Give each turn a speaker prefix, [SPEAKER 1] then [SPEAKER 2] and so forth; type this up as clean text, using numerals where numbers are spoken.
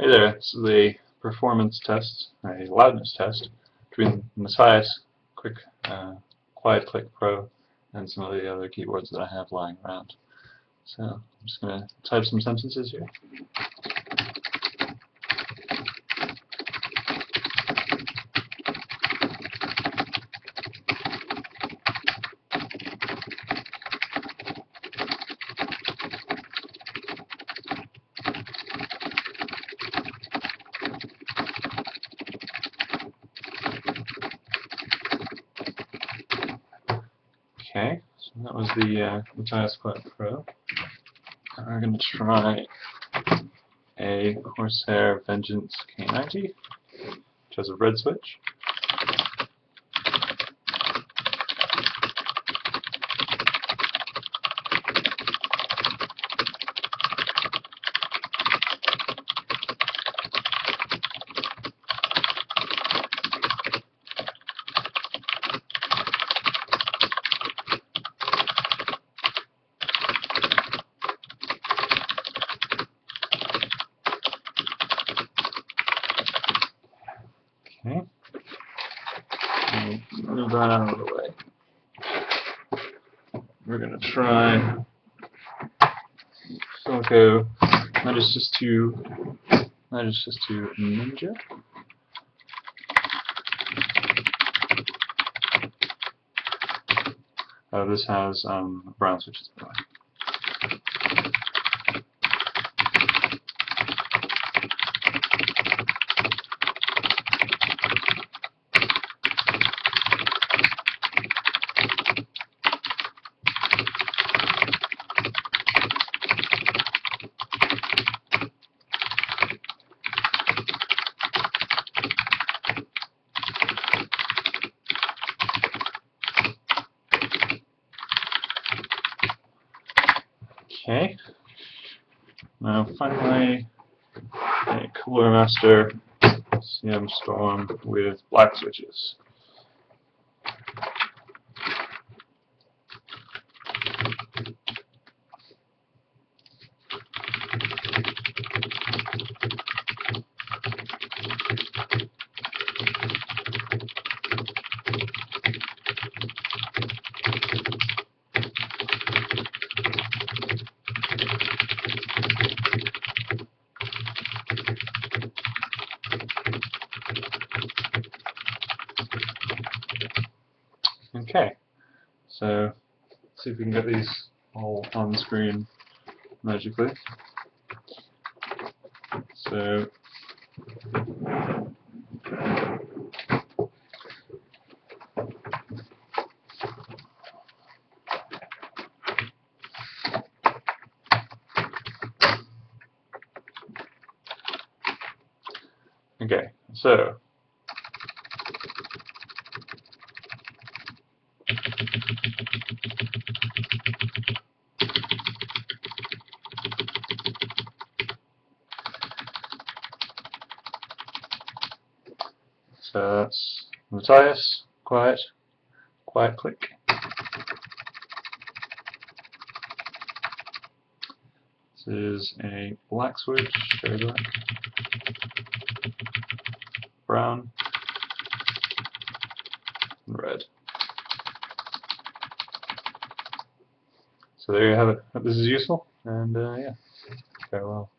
[SPEAKER 1] Hey there, this is a performance test, a loudness test between Matias Quick Quiet Click Pro and some of the other keyboards that I have lying around. So I'm just going to type some sentences here. Okay, so that was the Matias Quiet Pro. Now we're going to try a Corsair Vengeance K90, which has a red switch. Okay, move that out of the way. We're going to try Filco Matias 2 Ninja. This has brown switches, by the way. Okay, now finally a Cooler Master CM Storm with black switches. Okay, so let's see if we can get these all on screen magically. So okay, so that's Matias, quiet click. This is a black switch, very black, brown, and red. So there you have it. Hope this is useful, and yeah, farewell.